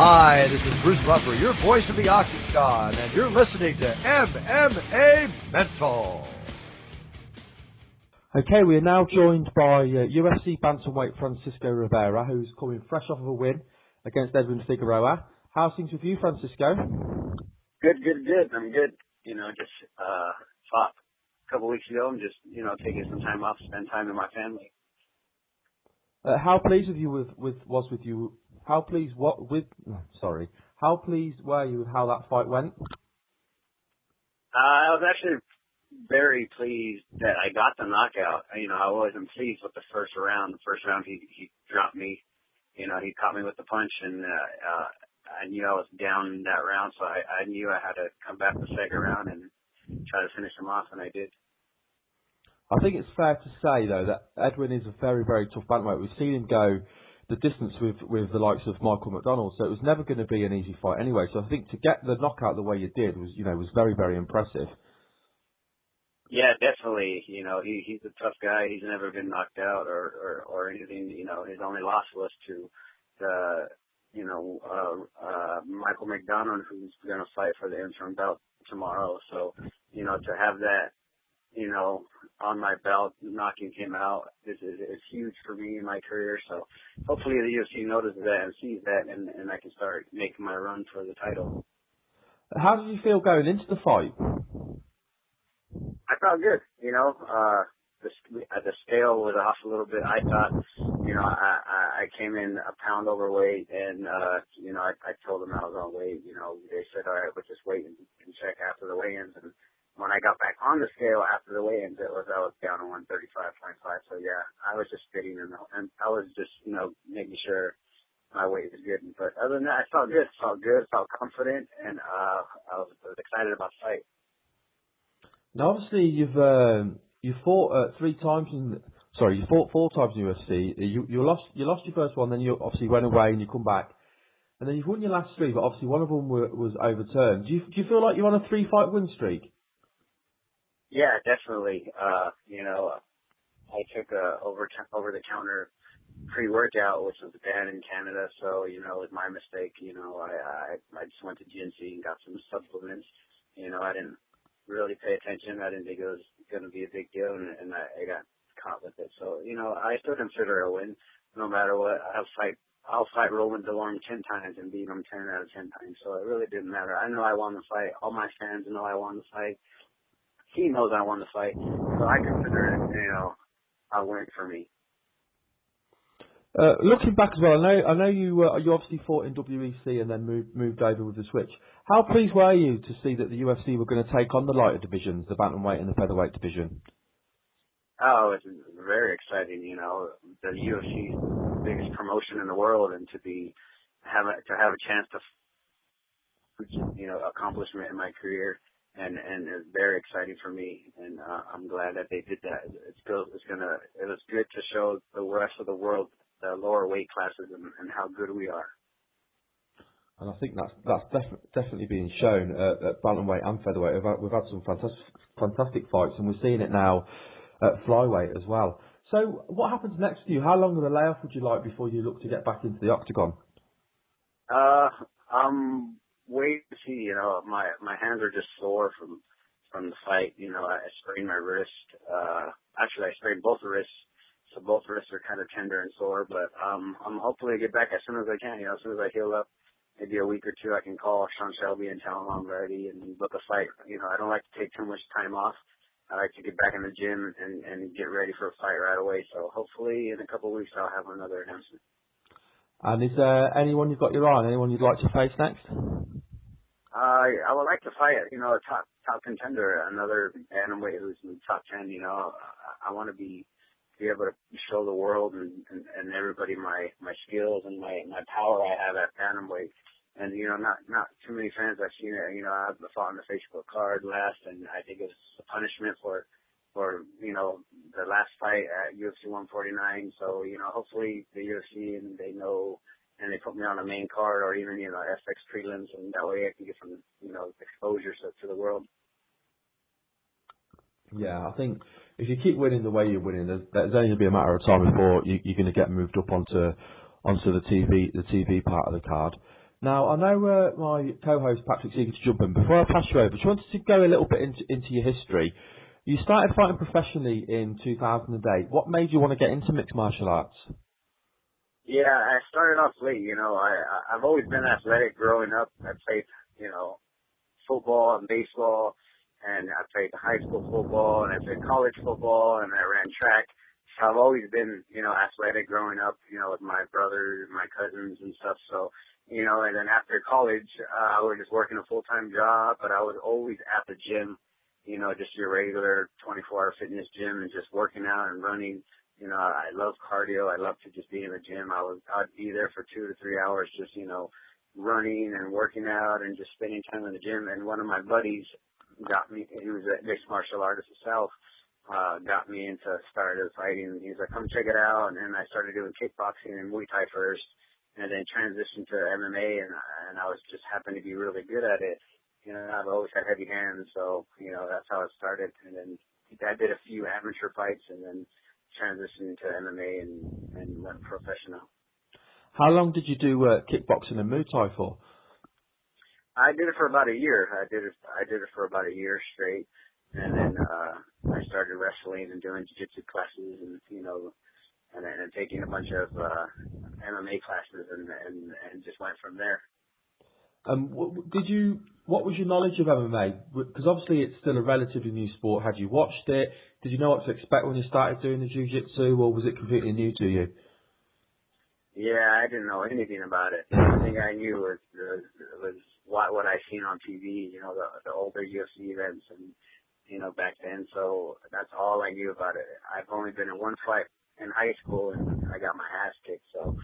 Hi, this is Bruce Buffer, your voice of the Octagon, and you're listening to MMA Mental. Okay, we are now joined by UFC bantamweight Francisco Rivera, who's coming fresh off of a win against Edwin Figueroa. How's things with you, Francisco? Good. I'm good. Just fought a couple weeks ago. I'm just, taking some time off, spend time with my family. How pleased were you with how that fight went? I was actually very pleased that I got the knockout. I wasn't pleased with the first round. The first round, he dropped me. He caught me with the punch, and I knew I was down in that round, so I knew I had to come back the second round and try to finish him off, and I did. I think it's fair to say, though, that Edwin is a very, very tough bantamweight. We've seen him go the distance with the likes of Michael McDonald, so it was never going to be an easy fight anyway. So I think to get the knockout the way you did was very, very impressive. Yeah, definitely. He's a tough guy. He's never been knocked out or anything. His only loss was to Michael McDonald, who's going to fight for the interim belt tomorrow. So, to have that, on my belt, knocking him out is huge for me in my career. So hopefully the UFC notices that and sees that, and I can start making my run for the title. How did you feel going into the fight? I felt good. The scale was off a little bit. I thought, I came in a pound overweight, and I told them I was on weight. They said, all right, we'll just wait and check after the weigh-ins. And when I got back on the scale after the weigh-ins, I was down to 135.5. So yeah, I was just fitting in, and I was just, making sure my weight was good. But other than that, I felt good. Felt confident, and I was excited about the fight. Now, obviously, you fought you fought 4 times in UFC. You lost your first one, then you obviously went away and you come back, and then you've won your last 3, but obviously one of them was overturned. Do you feel like you're on a 3-fight win streak? Yeah, definitely. I took a over-the-counter pre-workout, which was banned in Canada, so, it was my mistake. I just went to GNC and got some supplements. I didn't really pay attention. I didn't think it was going to be a big deal, and I got caught with it. So, I still consider it a win, no matter what. I'll fight Roland DeLorme 10 times and beat him 10 out of 10 times, so it really didn't matter. I know I won the fight. All my fans know I won the fight. He knows I won the fight, so I consider it, a win for me. Looking back as well, I know you obviously fought in WEC and then moved over with the switch. How pleased were you to see that the UFC were going to take on the lighter divisions, the bantamweight and the featherweight division? Oh, it's very exciting. The UFC is the biggest promotion in the world, and to have a chance to accomplishment in my career. And it's very exciting for me, and I'm glad that they did that. It was good to show the rest of the world the lower weight classes and how good we are. And I think that's definitely being shown at bantamweight and featherweight. We've had some fantastic fights, and we're seeing it now at flyweight as well. So what happens next for you? How long of a layoff would you like before you look to get back into the octagon? Wait to see. My hands are just sore from the fight. I sprained my wrist. Actually, I sprained both wrists, so both wrists are kind of tender and sore. But I'm hopefully get back as soon as I can. As soon as I heal up, maybe a week or 2, I can call Sean Shelby and tell him I'm ready and book a fight. I don't like to take too much time off. I like to get back in the gym and get ready for a fight right away. So hopefully in a couple of weeks I'll have another announcement. And is there anyone you've got your eye on? Anyone you'd like to face next? I would like to fight, a top contender, another bantamweight who's in the top 10. I want to be able to show the world and everybody my skills and my power I have at bantamweight. And not too many fans I've seen it. I've fought on the Facebook card last, and I think it's a punishment for the last fight at UFC 149. So hopefully the UFC and they know. And they put me on the main card or even, FX prelims, and that way I can get some, exposure to the world. Yeah, I think if you keep winning the way you're winning, there's only going to be a matter of time before you're going to get moved up onto the TV part of the card. Now, I know my co-host Patrick's eager to jump in. Before I pass you over, just wanted to go a little bit into your history. You started fighting professionally in 2008. What made you want to get into mixed martial arts? Yeah, I started off late. I've always been athletic growing up. I played, football and baseball, and I played high school football, and I played college football, and I ran track. So I've always been, athletic growing up, with my brothers, my cousins and stuff. So, and then after college, I was just working a full-time job, but I was always at the gym, just your regular 24-hour fitness gym and just working out and running. I love cardio. I love to just be in the gym. I'd be there for 2 to 3 hours just, running and working out and just spending time in the gym. And one of my buddies got me, he was a mixed martial artist himself, got me into started fighting. He's like, come check it out. And then I started doing kickboxing and Muay Thai first, and then transitioned to MMA, and I was just happened to be really good at it. I've always had heavy hands, so, that's how it started. And then I did a few amateur fights and then transitioned to MMA and went professional. How long did you do kickboxing and Muay Thai for? I did it for about a year. I did it for about a year straight, and then I started wrestling and doing jiu-jitsu classes, and and then taking a bunch of MMA classes, and just went from there. What was your knowledge of MMA? Because obviously it's still a relatively new sport. Had you watched it? Did you know what to expect when you started doing the jiu-jitsu, or was it completely new to you? Yeah, I didn't know anything about it. The only thing I knew was what I seen on TV, the older UFC events and, back then. So that's all I knew about it. I've only been in one fight in high school and I got my ass kicked. So,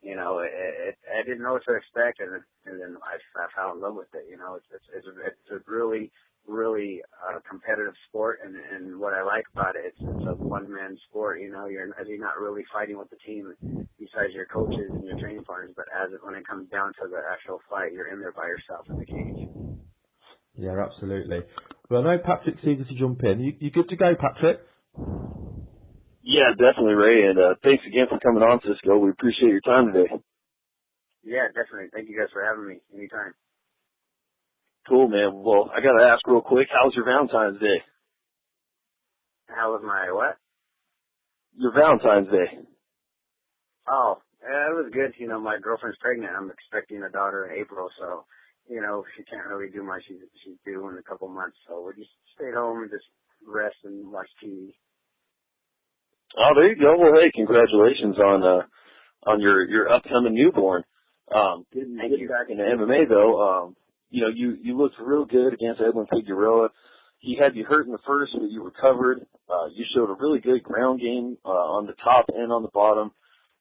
I didn't know what to expect, and then I fell in love with it. It's a really, really competitive sport, and what I like about it, it's a one-man sport. You're not really fighting with the team besides your coaches and your training partners, but when it comes down to the actual fight, you're in there by yourself in the cage. Yeah, absolutely. Well, I know Patrick's eager to jump in. You good to go, Patrick? Yeah, definitely, Ray, and thanks again for coming on, Cisco. We appreciate your time today. Yeah, definitely. Thank you guys for having me anytime. Cool, man. Well, I got to ask real quick, how was your Valentine's Day? How was my what? Your Valentine's Day. Oh, yeah, it was good. My girlfriend's pregnant. I'm expecting a daughter in April, so, she can't really do much. She's due in a couple months, so we just stayed home and just rest and watch TV. Oh, there you go. Well, hey, congratulations on your upcoming newborn. Getting back into MMA though, you looked real good against Edwin Figueroa. He had you hurt in the first, but you recovered. You showed a really good ground game on the top and on the bottom.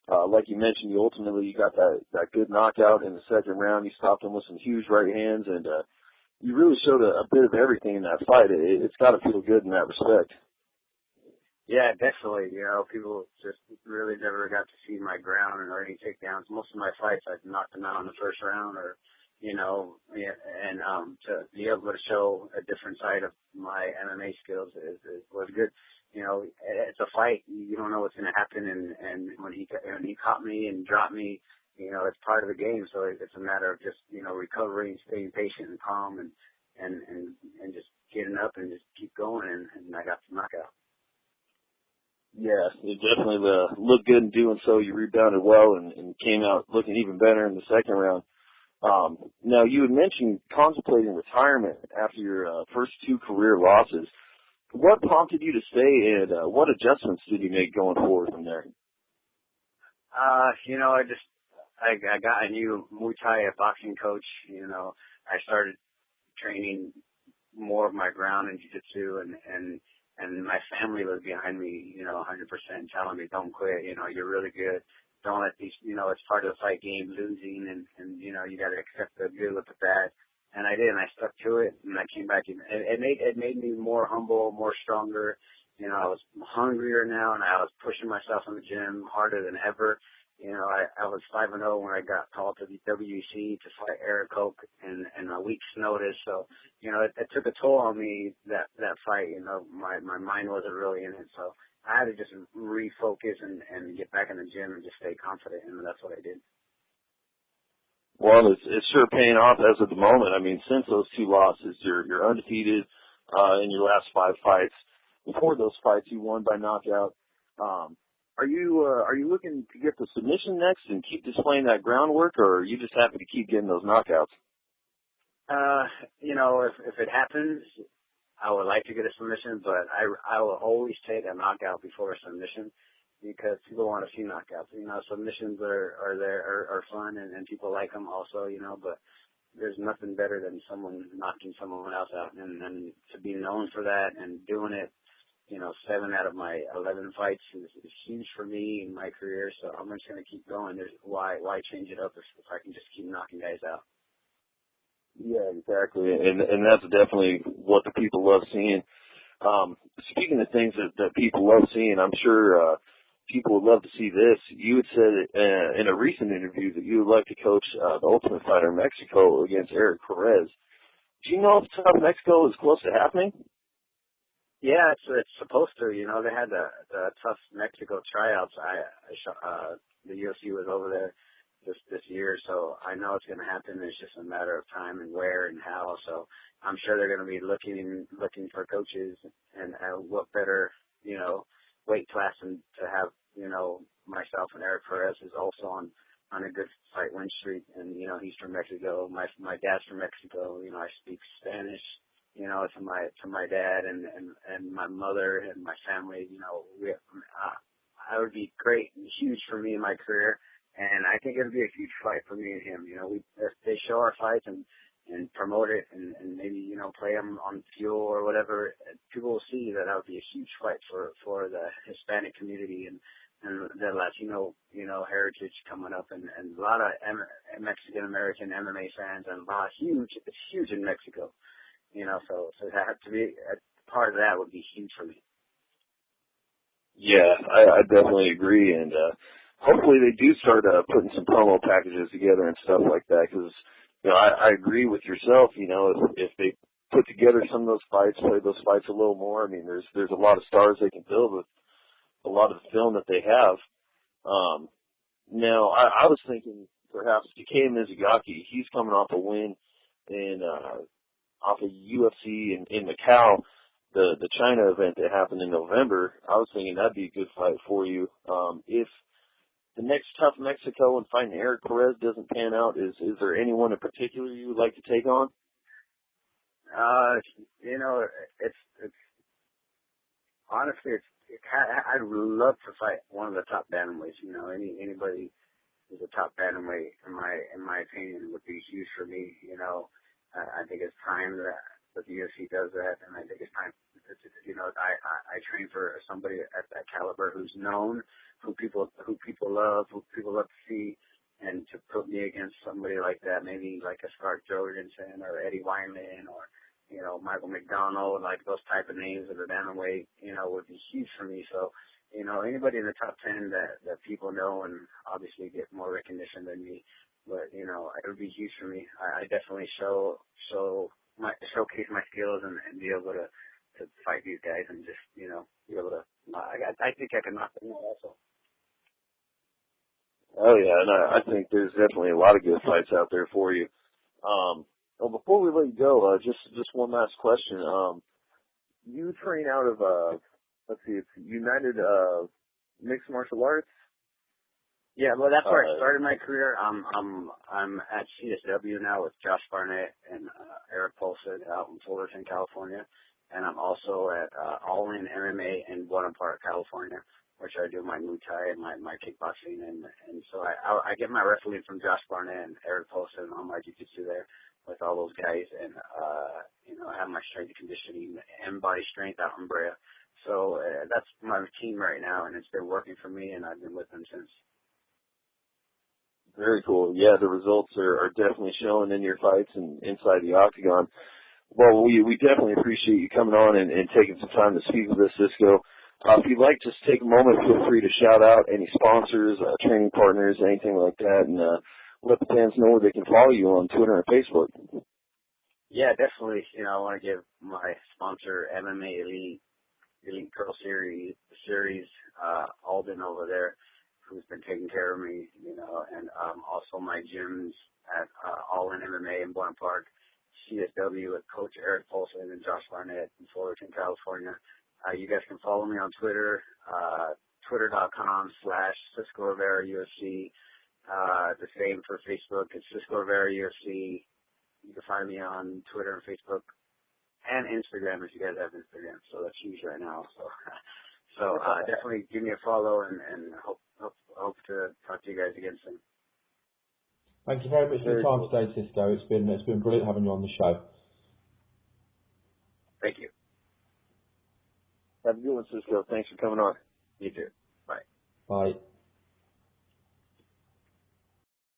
Like you mentioned, you got that good knockout in the second round. You stopped him with some huge right hands, and you really showed a bit of everything in that fight. It's got to feel good in that respect. Yeah, definitely. People just really never got to see my ground or any takedowns. Most of my fights, I've knocked them out in the first round, or to be able to show a different side of my MMA skills was good. It's a fight. You don't know what's going to happen, and when he caught me and dropped me, it's part of the game. So it's a matter of just recovering, staying patient and calm, and just getting up and just keep going. And I got the knockout. Yeah, it definitely looked good in doing so. You rebounded well and came out looking even better in the second round. Now, you had mentioned contemplating retirement after your first 2 career losses. What prompted you to stay, and what adjustments did you make going forward from there? I got a new Muay Thai boxing coach. I started training more of my ground in jiu-jitsu, and my family was behind me, 100% telling me, don't quit, you're really good. Don't let these, it's part of the fight game, losing, and you got to accept the good with the bad. And I did, and I stuck to it, and I came back. It made me more humble, more stronger. I was hungrier now, and I was pushing myself in the gym harder than ever. I was 5-0 when I got called to the WEC to fight Erik Perez in a week's notice. So, it took a toll on me, that fight. My mind wasn't really in it. So I had to just refocus and get back in the gym and just stay confident. And that's what I did. Well, it's sure paying off as of the moment. I mean, since those 2 losses, you're undefeated in your last 5 fights. Before those fights, you won by knockout. Are you looking to get the submission next and keep displaying that groundwork, or are you just happy to keep getting those knockouts? If it happens, I would like to get a submission, but I will always take a knockout before a submission because people want to see knockouts. Submissions are fun and people like them also, but there's nothing better than someone knocking someone else out, and to be known for that and doing it, 7 out of my 11 fights is huge for me in my career. So I'm just going to keep going. Why change it up if I can just keep knocking guys out? Yeah, exactly, and that's definitely what the people love seeing. Speaking of things that people love seeing, I'm sure people would love to see this. You had said in a recent interview that you would like to coach the Ultimate Fighter Mexico against Erik Perez. Do you know if TUF Mexico is close to happening? Yeah, it's supposed to. They had the TUF Mexico tryouts. The UFC was over there this year, so I know it's going to happen. It's just a matter of time and where and how. So I'm sure they're going to be looking for coaches, and what better weight class than to have myself and Erik Perez is also on a good fight win streak, and he's from Mexico. My dad's from Mexico. I speak Spanish. To my dad and my mother and my family. I would be great and huge for me in my career. And I think it would be a huge fight for me and him. If they show our fights and promote it and maybe, play them on Fuel or whatever, people will see that would be a huge fight for the Hispanic community and the Latino, heritage coming up and a lot of Mexican-American MMA fans and it's huge in Mexico. So to be a part of that would be huge for me. Yeah, I definitely agree, and hopefully they do start putting some promo packages together and stuff like that, because I agree with yourself. If they put together some of those fights, play those fights a little more. I mean, there's a lot of stars they can build with a lot of the film that they have. Now I was thinking perhaps Takei Mizugaki. He's coming off a win in off of UFC in Macau. The China event that happened in November, I was thinking that'd be a good fight for you. If the next TUF Mexico and fighting Erik Perez doesn't pan out, is there anyone in particular you would like to take on? It's honestly, I'd love to fight one of the top bantamweights. Anybody who's a top bantamweight, in my opinion, would be huge for me. I think it's time that the UFC does that, and I think it's time. I train for somebody at that caliber who's known, who people love, who people love to see, and to put me against somebody like that, maybe like a Scarlett Jorgensen or Eddie Weinman or Michael McDonald, like those type of names of the bantamweight, would be huge for me. So, anybody in the top 10 that people know and obviously get more recognition than me. But, it would be huge for me. I definitely showcase my skills and be able to fight these guys and just, be able to, I think I can knock them out also. Oh yeah, and I think there's definitely a lot of good fights out there for you. Well, before we let you go, just one last question. You train out of let's see, it's United Mixed Martial Arts. Yeah, well, that's where I started my career. I'm at CSW now with Josh Barnett and Erik Perez out in Fullerton, California, and I'm also at All In MMA in Buena Park, California, which I do my Muay Thai and my kickboxing, and so I get my wrestling from Josh Barnett and Erik Perez and all my jiu-jitsu there with all those guys, and I have my strength and conditioning and body strength out in Brea. So that's my team right now, and it's been working for me, and I've been with them since. Very cool. Yeah, the results are definitely showing in your fights and inside the octagon. Well, we definitely appreciate you coming on and taking some time to speak with us, Cisco. If you'd like, just take a moment, feel free to shout out any sponsors, training partners, anything like that, and let the fans know where they can follow you on Twitter and Facebook. Yeah, definitely. I want to give my sponsor, MMA Elite Girl Series, Alden over there, who's been taking care of me, and also my gyms at All In MMA in Blount Park, CSW with Coach Erik Perez and Josh Barnett in Fullerton, California. You guys can follow me on Twitter, twitter.com/Cisco Rivera UFC. The same for Facebook. It's Cisco Rivera UFC. You can find me on Twitter and Facebook and Instagram if you guys have Instagram. So that's huge right now. So definitely give me a follow and hope to talk to you guys again soon. Thank you very much for your time today, Cisco. It's been brilliant having you on the show. Thank you. Have a good one, Cisco. Thanks for coming on. You too. Bye. Bye.